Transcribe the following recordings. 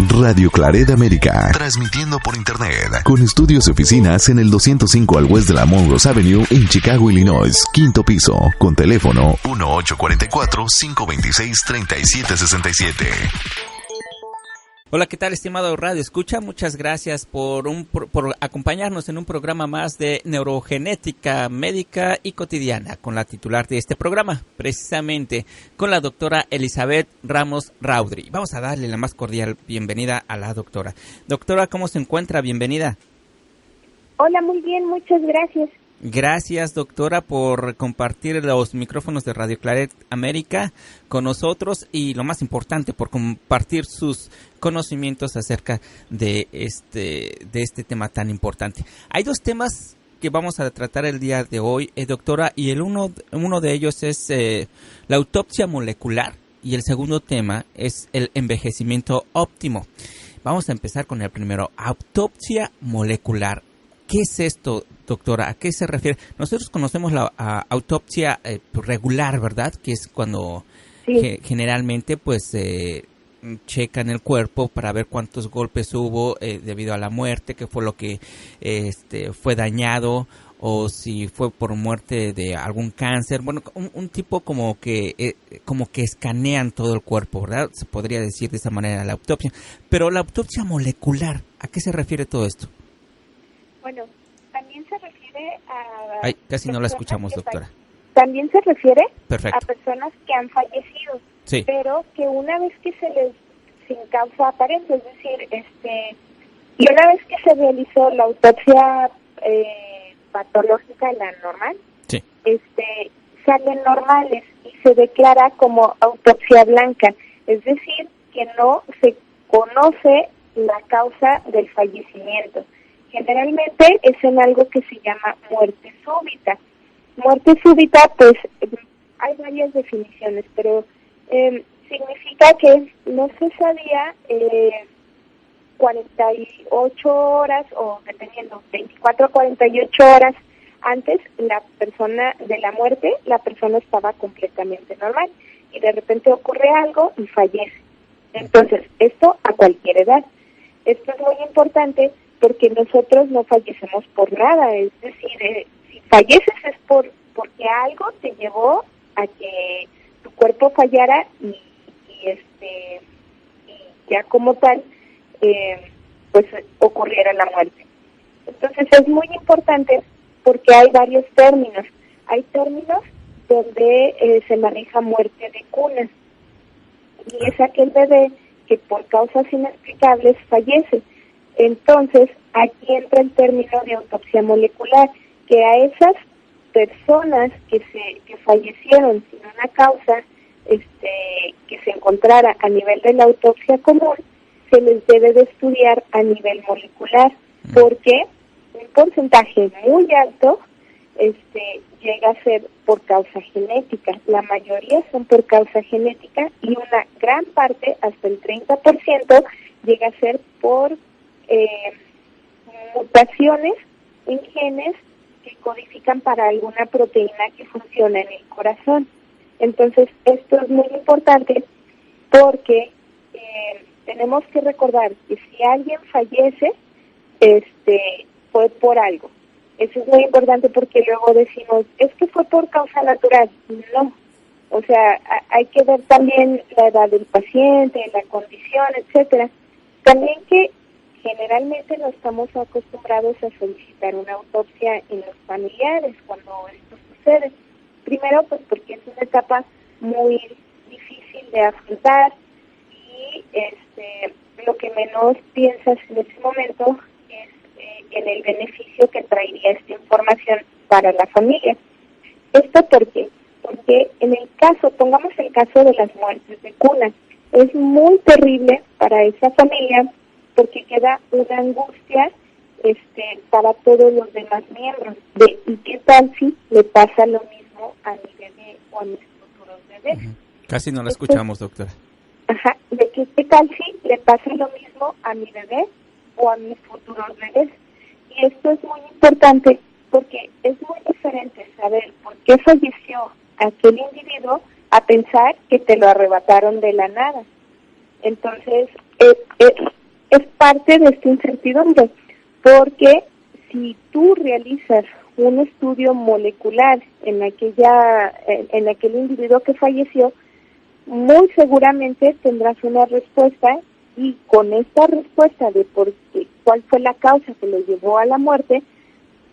Radio Claret América, transmitiendo por internet, con estudios y oficinas en el 205 al West de la Monroe Avenue en Chicago, Illinois, quinto piso, con teléfono 1844-526-3767. Hola, ¿qué tal, estimado Radio Escucha? Muchas gracias por acompañarnos en un programa más de neurogenética médica y cotidiana con la titular de este programa, precisamente con la doctora Elizabeth Ramos Raudry. Vamos a darle la más cordial bienvenida a la doctora. Doctora, ¿cómo se encuentra? Bienvenida. Hola, muy bien, muchas gracias. Gracias, doctora, por compartir los micrófonos de Radio Claret América con nosotros y, lo más importante, por compartir sus conocimientos acerca de este tema tan importante. Hay dos temas que vamos a tratar el día de hoy, doctora, y uno de ellos es la autopsia molecular y el segundo tema es el envejecimiento óptimo. Vamos a empezar con el primero, autopsia molecular. ¿Qué es esto, doctora? ¿A qué se refiere? Nosotros conocemos la autopsia regular, ¿verdad? Que es cuando generalmente pues checan el cuerpo para ver cuántos golpes hubo debido a la muerte, qué fue lo que fue dañado, o si fue por muerte de algún cáncer. Bueno, un tipo como que escanean todo el cuerpo, ¿verdad? Se podría decir de esa manera la autopsia. Pero la autopsia molecular, ¿a qué se refiere todo esto? Bueno, también se refiere a... Ay, casi no la escuchamos, doctora. También se refiere Perfecto. a personas que han fallecido, sí, pero que una vez que se les, sin causa aparente, es decir, y una vez que se realizó la autopsia patológica, la normal, sí, salen normales y se declara como autopsia blanca, es decir, que no se conoce la causa del fallecimiento. Generalmente es en algo que se llama muerte súbita. Muerte súbita, pues, hay varias definiciones, pero significa que no se sabía 48 horas, o dependiendo, 24 a 48 horas antes la persona de la muerte, la persona estaba completamente normal, y de repente ocurre algo y fallece. Entonces, esto a cualquier edad. Esto es muy importante, porque nosotros no fallecemos por nada, es decir, si falleces es porque algo te llevó a que tu cuerpo fallara y ya como tal, pues ocurriera la muerte. Entonces es muy importante porque hay varios términos. Hay términos donde se maneja muerte de cuna, y es aquel bebé que por causas inexplicables fallece. Entonces, aquí entra el término de autopsia molecular, que a esas personas que fallecieron sin una causa que se encontrara a nivel de la autopsia común, se les debe de estudiar a nivel molecular, porque un porcentaje muy alto llega a ser por causa genética. La mayoría son por causa genética y una gran parte, hasta el 30%, llega a ser por mutaciones en genes que codifican para alguna proteína que funciona en el corazón. Entonces, esto es muy importante porque tenemos que recordar que si alguien fallece, fue por algo. Eso es muy importante porque luego decimos, es que fue por causa natural. No. O sea, hay que ver también la edad del paciente, la condición, etcétera. También que generalmente no estamos acostumbrados a solicitar una autopsia en los familiares cuando esto sucede. Primero, pues porque es una etapa muy difícil de afrontar y lo que menos piensas en ese momento es en el beneficio que traería esta información para la familia. ¿Esto por qué? Porque en el caso, pongamos el caso de las muertes de cuna, es muy terrible para esa familia porque queda una angustia para todos los demás miembros. ¿Y qué tal si le pasa lo mismo a mi bebé o a mis futuros bebés? Casi no la escuchamos, doctora. Ajá, de que qué tal si le pasa lo mismo a mi bebé o a mis futuros bebés. Y esto es muy importante porque es muy diferente saber por qué falleció aquel individuo a pensar que te lo arrebataron de la nada. Entonces, es parte de esta incertidumbre, porque si tú realizas un estudio molecular en aquel individuo que falleció, muy seguramente tendrás una respuesta, y con esta respuesta de cuál fue la causa que lo llevó a la muerte,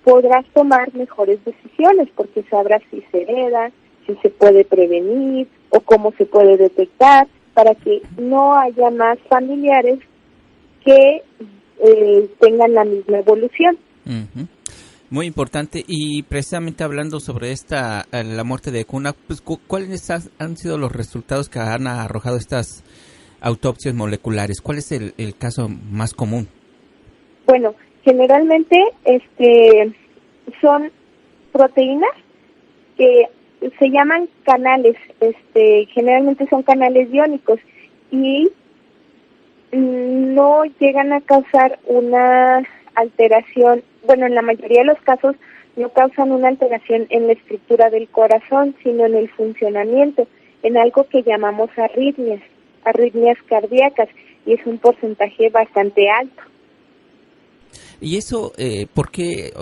podrás tomar mejores decisiones, porque sabrás si se hereda, si se puede prevenir o cómo se puede detectar, para que no haya más familiares que tengan la misma evolución. Uh-huh. Muy importante. Y precisamente hablando sobre la muerte de cuna, pues, ¿cuáles han sido los resultados que han arrojado estas autopsias moleculares? ¿Cuál es el caso más común? Bueno, generalmente son proteínas que se llaman canales, generalmente son canales iónicos, y no llegan a causar una alteración. Bueno, en la mayoría de los casos no causan una alteración en la estructura del corazón, sino en el funcionamiento, en algo que llamamos arritmias cardíacas, y es un porcentaje bastante alto. ¿Y eso por qué?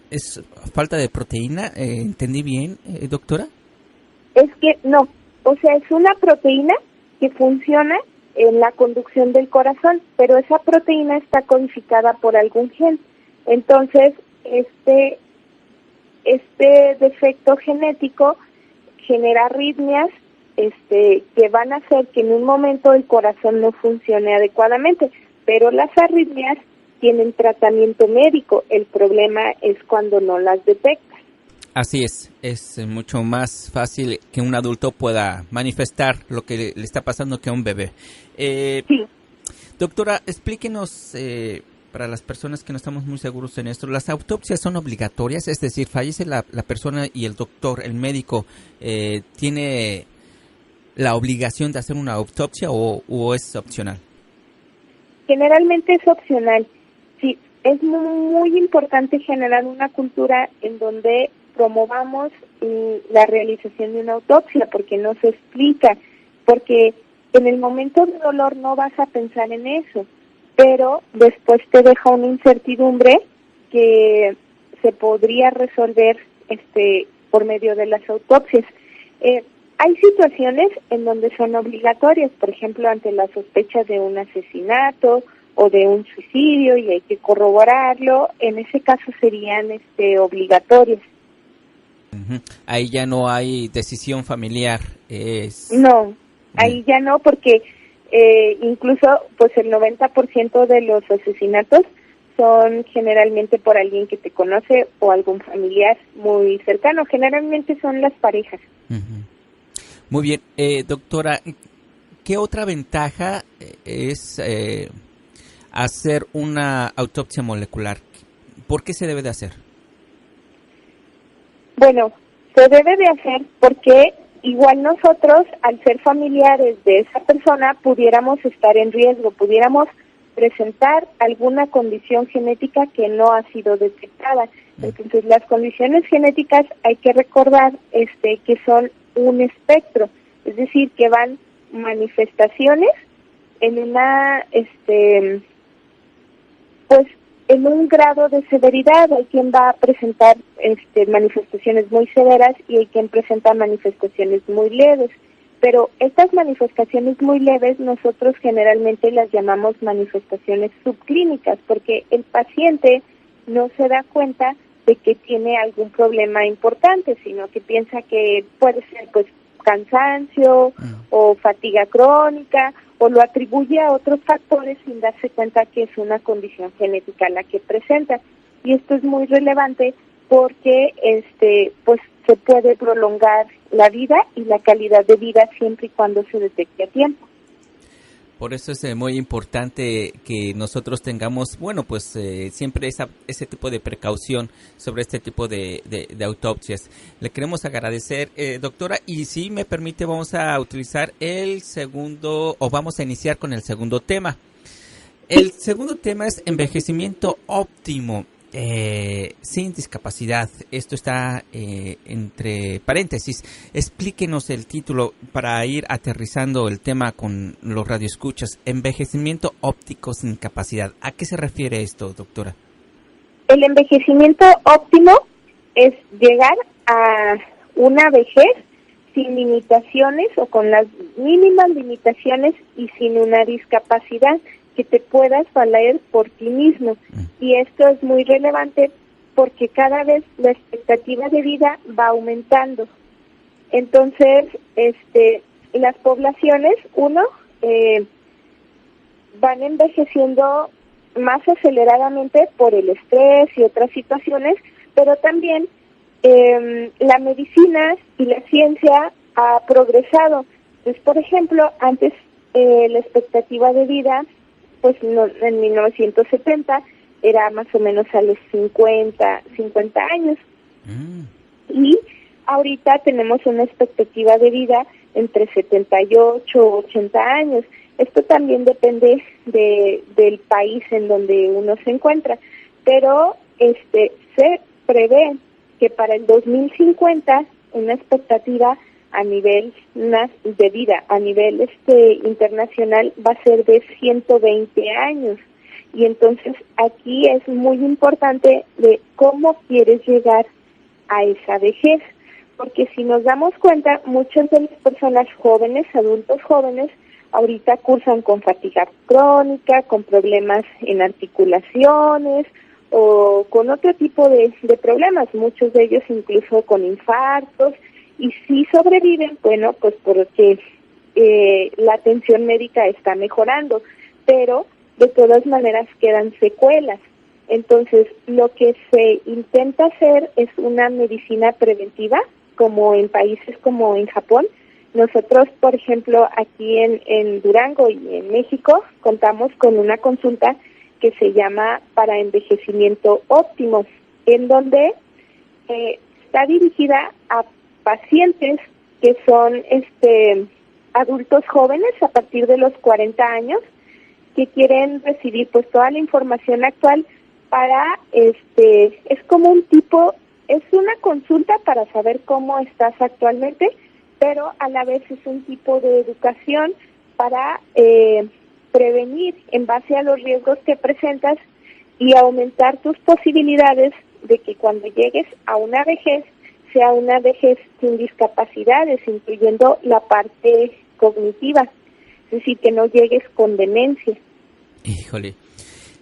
¿Es falta de proteína? ¿Entendí bien, doctora? Es que no, o sea, es una proteína que funciona en la conducción del corazón, pero esa proteína está codificada por algún gen. Entonces, este defecto genético genera arritmias que van a hacer que en un momento el corazón no funcione adecuadamente, pero las arritmias tienen tratamiento médico. El problema es cuando no las detectas. Así es mucho más fácil que un adulto pueda manifestar lo que le está pasando que a un bebé. Sí. Doctora, explíquenos, para las personas que no estamos muy seguros en esto, ¿las autopsias son obligatorias? Es decir, fallece la persona y el doctor, el médico, ¿tiene la obligación de hacer una autopsia o es opcional? Generalmente es opcional. Sí, es muy importante generar una cultura en donde promovamos la realización de una autopsia, porque no se explica, porque en el momento de dolor no vas a pensar en eso, pero después te deja una incertidumbre que se podría resolver por medio de las autopsias. Hay situaciones en donde son obligatorias, por ejemplo, ante la sospecha de un asesinato o de un suicidio y hay que corroborarlo. En ese caso serían obligatorias. Uh-huh. Ahí ya no hay decisión familiar. No, ahí ya no, porque incluso pues el 90% de los asesinatos son generalmente por alguien que te conoce o algún familiar muy cercano. Generalmente son las parejas. Uh-huh. Muy bien, doctora, ¿qué otra ventaja es hacer una autopsia molecular? ¿Por qué se debe de hacer? Bueno, se debe de hacer porque igual nosotros, al ser familiares de esa persona, pudiéramos estar en riesgo, pudiéramos presentar alguna condición genética que no ha sido detectada. Entonces, las condiciones genéticas hay que recordar que son un espectro, es decir, que van manifestaciones en una pues en un grado de severidad. Hay quien va a presentar manifestaciones muy severas y hay quien presenta manifestaciones muy leves, pero estas manifestaciones muy leves nosotros generalmente las llamamos manifestaciones subclínicas, porque el paciente no se da cuenta de que tiene algún problema importante, sino que piensa que puede ser pues cansancio o fatiga crónica, o lo atribuye a otros factores sin darse cuenta que es una condición genética la que presenta. Y esto es muy relevante porque pues se puede prolongar la vida y la calidad de vida siempre y cuando se detecte a tiempo. Por eso es muy importante que nosotros tengamos, siempre ese tipo de precaución sobre este tipo de autopsias. Le queremos agradecer, doctora, y si me permite vamos a utilizar vamos a iniciar con el segundo tema. El segundo tema es envejecimiento óptimo. sin discapacidad. Esto está entre paréntesis. Explíquenos el título para ir aterrizando el tema con los radioescuchas. Envejecimiento óptico sin capacidad. ¿A qué se refiere esto, doctora? El envejecimiento óptimo es llegar a una vejez sin limitaciones o con las mínimas limitaciones y sin una discapacidad, que te puedas valer por ti mismo. Y esto es muy relevante porque cada vez la expectativa de vida va aumentando. Entonces, las poblaciones, van envejeciendo más aceleradamente por el estrés y otras situaciones, pero también la medicina y la ciencia ha progresado. Pues, por ejemplo, antes la expectativa de vida, pues en 1970 era más o menos a los 50 años. Y ahorita tenemos una expectativa de vida entre 78 o 80 años. Esto también depende del país en donde uno se encuentra, pero se prevé que para el 2050 una expectativa a nivel de vida, a nivel internacional, va a ser de 120 años. Y entonces aquí es muy importante de cómo quieres llegar a esa vejez, porque si nos damos cuenta, muchas de las personas jóvenes, adultos jóvenes, ahorita cursan con fatiga crónica, con problemas en articulaciones o con otro tipo de problemas, muchos de ellos incluso con infartos. Y si sobreviven, bueno, pues porque la atención médica está mejorando, pero de todas maneras quedan secuelas. Entonces, lo que se intenta hacer es una medicina preventiva, como en países como en Japón. Nosotros, por ejemplo, aquí en Durango y en México, contamos con una consulta que se llama para envejecimiento óptimo, en donde está dirigida a pacientes que son adultos jóvenes a partir de los 40 años que quieren recibir pues toda la información actual para es como es una consulta para saber cómo estás actualmente, pero a la vez es un tipo de educación para prevenir en base a los riesgos que presentas y aumentar tus posibilidades de que cuando llegues a una vejez sea una vejez sin discapacidades, incluyendo la parte cognitiva, es decir, que no llegues con demencia. Híjole,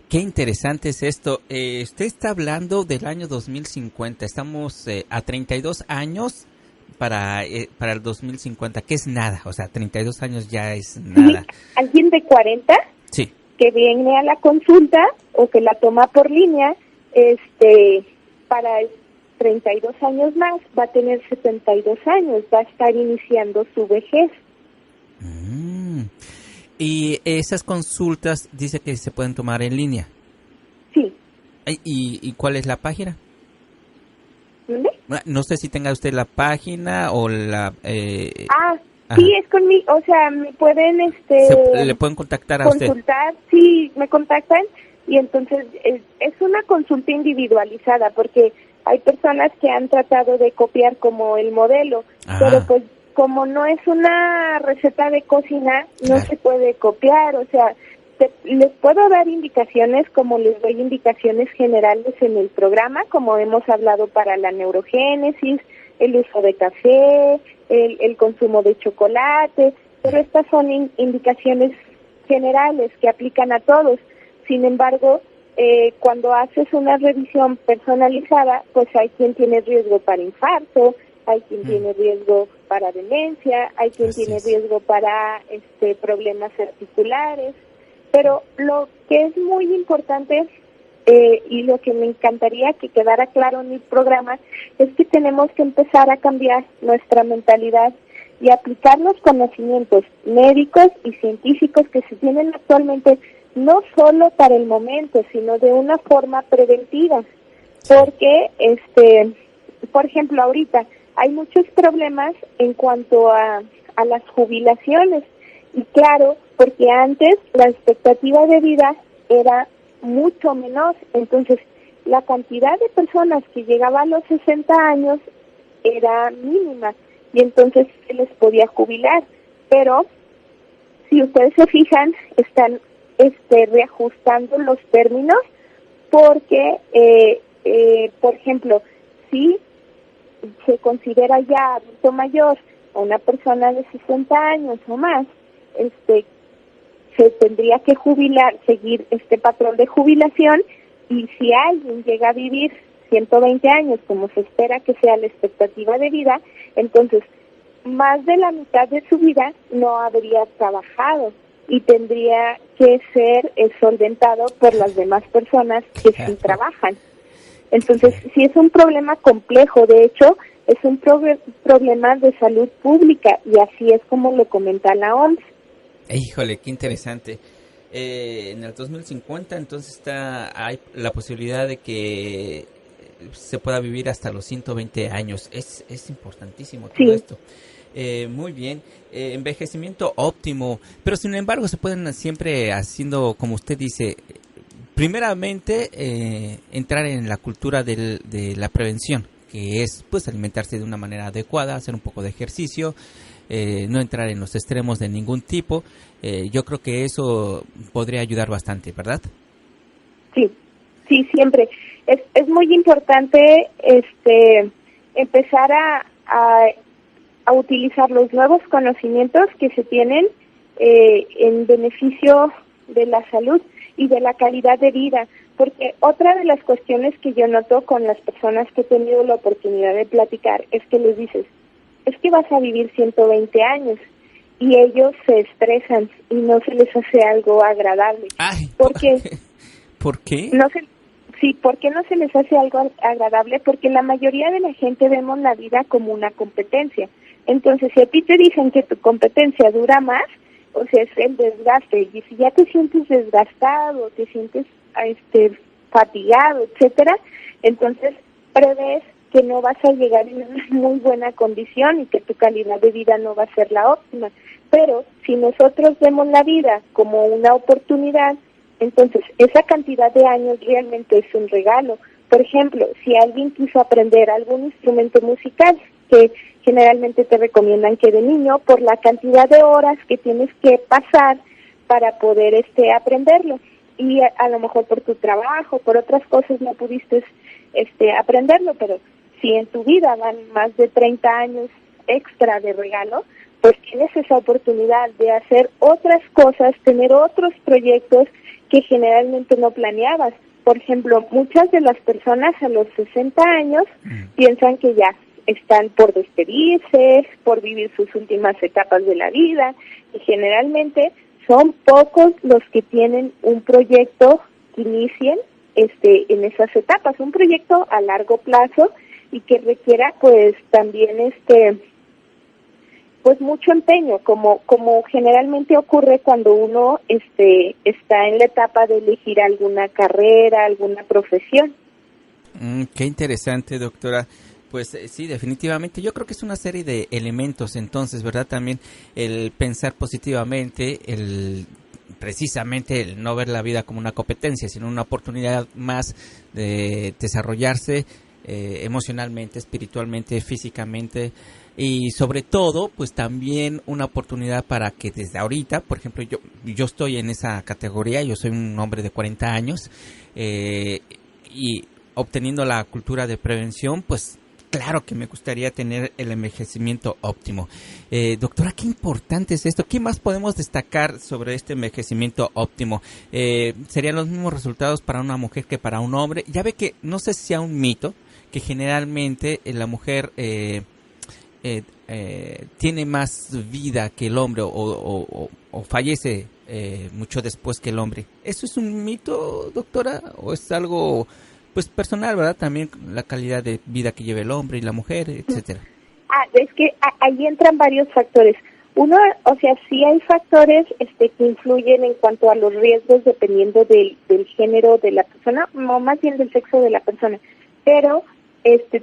qué interesante es esto. Usted está hablando del año 2050, estamos a 32 años para el 2050, que es nada, o sea, 32 años ya es nada. Sí, alguien de 40 sí, que viene a la consulta o que la toma por línea, para 32 años más, va a tener 72 años, va a estar iniciando su vejez. Y esas consultas dice que se pueden tomar en línea. Sí. ¿Y cuál es la página? ¿Dónde? No sé si tenga usted la página o la... sí, es conmigo, o sea, me pueden... ¿Le pueden contactar a consultar, usted? Sí, me contactan y entonces es una consulta individualizada porque hay personas que han tratado de copiar como el modelo, pero pues como no es una receta de cocina, no se puede copiar, o sea, les puedo dar indicaciones como les doy indicaciones generales en el programa, como hemos hablado para la neurogénesis, el uso de café, el consumo de chocolate, pero estas son indicaciones generales que aplican a todos. Sin embargo, cuando haces una revisión personalizada, pues hay quien tiene riesgo para infarto, hay quien tiene riesgo para demencia, hay quien tiene riesgo para problemas articulares, pero lo que es muy importante y lo que me encantaría que quedara claro en el programa es que tenemos que empezar a cambiar nuestra mentalidad y aplicar los conocimientos médicos y científicos que se tienen actualmente, no solo para el momento, sino de una forma preventiva, porque, por ejemplo, ahorita hay muchos problemas en cuanto a las jubilaciones, y claro, porque antes la expectativa de vida era mucho menor, entonces la cantidad de personas que llegaba a los 60 años era mínima y entonces se les podía jubilar. Pero si ustedes se fijan, están reajustando los términos porque, por ejemplo, si se considera ya adulto mayor a una persona de 60 años o más, se tendría que jubilar, seguir este patrón de jubilación, y si alguien llega a vivir 120 años, como se espera que sea la expectativa de vida, entonces más de la mitad de su vida no habría trabajado y tendría que ser solventado por las demás personas que sí trabajan. Entonces, sí es un problema complejo, de hecho, es un problema de salud pública, y así es como lo comenta la OMS. Híjole, qué interesante. En el 2050 entonces hay la posibilidad de que se pueda vivir hasta los 120 años. Es importantísimo todo esto. Muy bien, envejecimiento óptimo, pero sin embargo se pueden siempre haciendo, como usted dice, primeramente entrar en la cultura de la prevención, que es pues alimentarse de una manera adecuada, hacer un poco de ejercicio, no entrar en los extremos de ningún tipo. Yo creo que eso podría ayudar bastante, ¿verdad? Sí, siempre. Es muy importante empezar a utilizar los nuevos conocimientos que se tienen en beneficio de la salud y de la calidad de vida, porque otra de las cuestiones que yo noto con las personas que he tenido la oportunidad de platicar es que les dices, es que vas a vivir 120 años, y ellos se estresan y no se les hace algo agradable. Ay, ¿por qué? ¿Por qué? ¿Por qué no se les hace algo agradable? Porque la mayoría de la gente vemos la vida como una competencia. Entonces, si a ti te dicen que tu competencia dura más, o sea, es el desgaste, y si ya te sientes desgastado, te sientes fatigado, etcétera, entonces prevés que no vas a llegar en una muy buena condición y que tu calidad de vida no va a ser la óptima. Pero si nosotros vemos la vida como una oportunidad, entonces esa cantidad de años realmente es un regalo. Por ejemplo, si alguien quiso aprender algún instrumento musical, que generalmente te recomiendan que de niño, por la cantidad de horas que tienes que pasar para poder aprenderlo, y a lo mejor por tu trabajo, por otras cosas no pudiste aprenderlo, pero si en tu vida van más de 30 años extra de regalo, pues tienes esa oportunidad de hacer otras cosas, tener otros proyectos que generalmente no planeabas. Por ejemplo, muchas de las personas a los 60 años piensan que ya están por despedirse, por vivir sus últimas etapas de la vida, y generalmente son pocos los que tienen un proyecto que inicien en esas etapas, un proyecto a largo plazo y que requiera pues también pues mucho empeño, como generalmente ocurre cuando uno está en la etapa de elegir alguna carrera, alguna profesión. Qué interesante, doctora. Pues sí, definitivamente. Yo creo que es una serie de elementos, entonces, ¿verdad? También el pensar positivamente, precisamente el no ver la vida como una competencia, sino una oportunidad más de desarrollarse emocionalmente, espiritualmente, físicamente, y sobre todo, pues también una oportunidad para que desde ahorita, por ejemplo, yo estoy en esa categoría, yo soy un hombre de 40 años, y obteniendo la cultura de prevención, pues claro que me gustaría tener el envejecimiento óptimo. Doctora, qué importante es esto. ¿Qué más podemos destacar sobre este envejecimiento óptimo? ¿Serían los mismos resultados para una mujer que para un hombre? Ya ve que, no sé si sea un mito, que generalmente la mujer tiene más vida que el hombre o fallece mucho después que el hombre. ¿Eso es un mito, doctora? ¿O es algo pues personal, verdad? También la calidad de vida que lleva el hombre y la mujer, etcétera. Es que ahí entran varios factores. Uno, o sea, sí hay factores que influyen en cuanto a los riesgos dependiendo del género de la persona, o más bien del sexo de la persona. Pero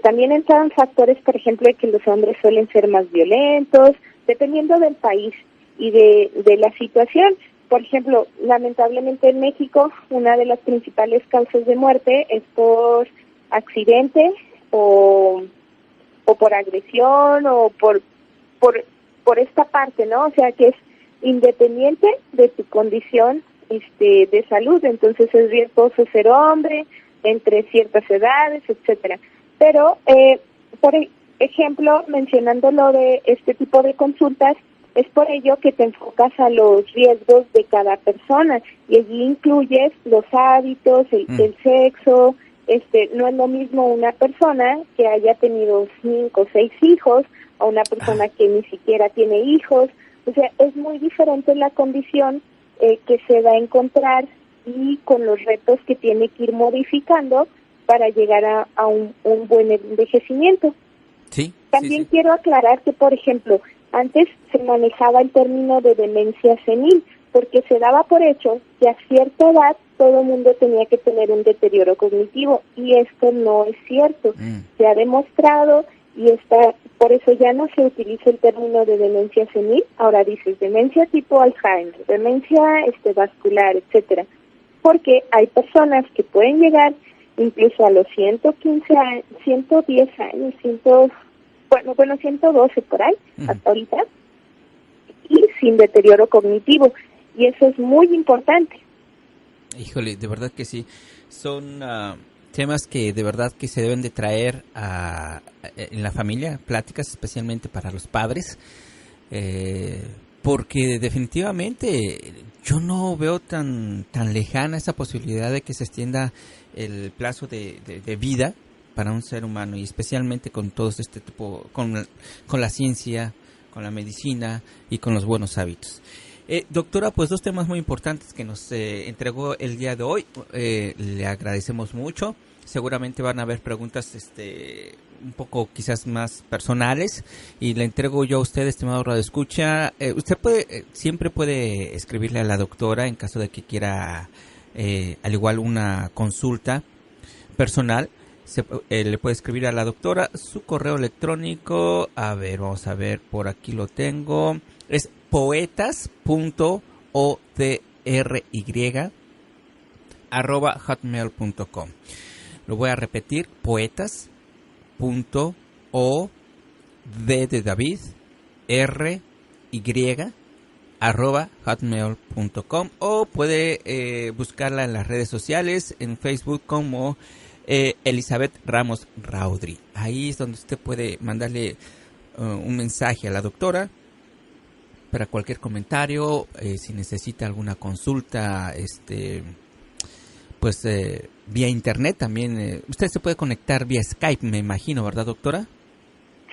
también entran factores, por ejemplo, de que los hombres suelen ser más violentos, dependiendo del país y de la situación. por ejemplo, lamentablemente en México, una de las principales causas de muerte es por accidente o por agresión o por esta parte, ¿no? O sea, que es independiente de tu condición de salud, entonces es riesgoso ser hombre entre ciertas edades, etcétera. Pero, por ejemplo, mencionando lo de este tipo de consultas, es por ello que te enfocas a los riesgos de cada persona y allí incluyes los hábitos, el sexo. No es lo mismo una persona que haya tenido 5 o 6 hijos a una persona que ni siquiera tiene hijos. O sea, es muy diferente la condición que se va a encontrar y con los retos que tiene que ir modificando para llegar a un buen envejecimiento. Sí. También quiero aclarar que, por ejemplo, antes se manejaba el término de demencia senil, porque se daba por hecho que a cierta edad todo el mundo tenía que tener un deterioro cognitivo, y esto no es cierto. Se ha demostrado y por eso ya no se utiliza el término de demencia senil, ahora dices demencia tipo Alzheimer, demencia vascular, etcétera, porque hay personas que pueden llegar incluso a los 115 años, 110 años, 112 por ahí, hasta ahorita, y sin deterioro cognitivo, y eso es muy importante. Híjole, de verdad que sí, son temas que de verdad que se deben de traer en la familia, pláticas especialmente para los padres, porque definitivamente yo no veo tan lejana esa posibilidad de que se extienda el plazo de vida para un ser humano, y especialmente con todo este tipo, con la ciencia, con la medicina y con los buenos hábitos. Doctora, pues 2 temas muy importantes que nos entregó el día de hoy. Le agradecemos mucho. Seguramente van a haber preguntas un poco quizás más personales, y le entrego yo a usted, estimado radioescucha. Usted siempre puede escribirle a la doctora en caso de que quiera al igual una consulta personal. Le puede escribir a la doctora su correo electrónico. A ver, vamos a ver, por aquí lo tengo. Es poetas.odry@hotmail.com. Lo voy a repetir: poetas.odry@hotmail.com, o puede buscarla en las redes sociales, en Facebook como Elizabeth Ramos Raudry. Ahí es donde usted puede mandarle un mensaje a la doctora para cualquier comentario, si necesita alguna consulta, pues vía internet también. Usted se puede conectar vía Skype, me imagino, ¿verdad, doctora?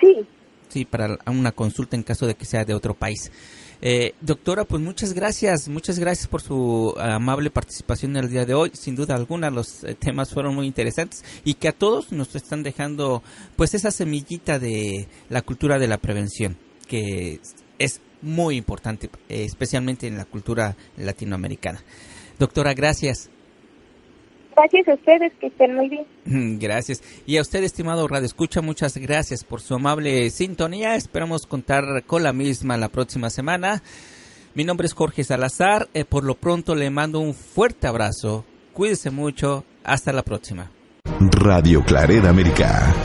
Sí. Sí, para una consulta en caso de que sea de otro país. Doctora, pues muchas gracias por su amable participación en el día de hoy. Sin duda alguna los temas fueron muy interesantes, y que a todos nos están dejando pues esa semillita de la cultura de la prevención, que es muy importante, especialmente en la cultura latinoamericana. Doctora, gracias. Gracias a ustedes, que estén muy bien. Gracias. Y a usted, estimado radioescucha, muchas gracias por su amable sintonía. Esperamos contar con la misma la próxima semana. Mi nombre es Jorge Salazar. Por lo pronto le mando un fuerte abrazo. Cuídese mucho. Hasta la próxima. Radio Claret América.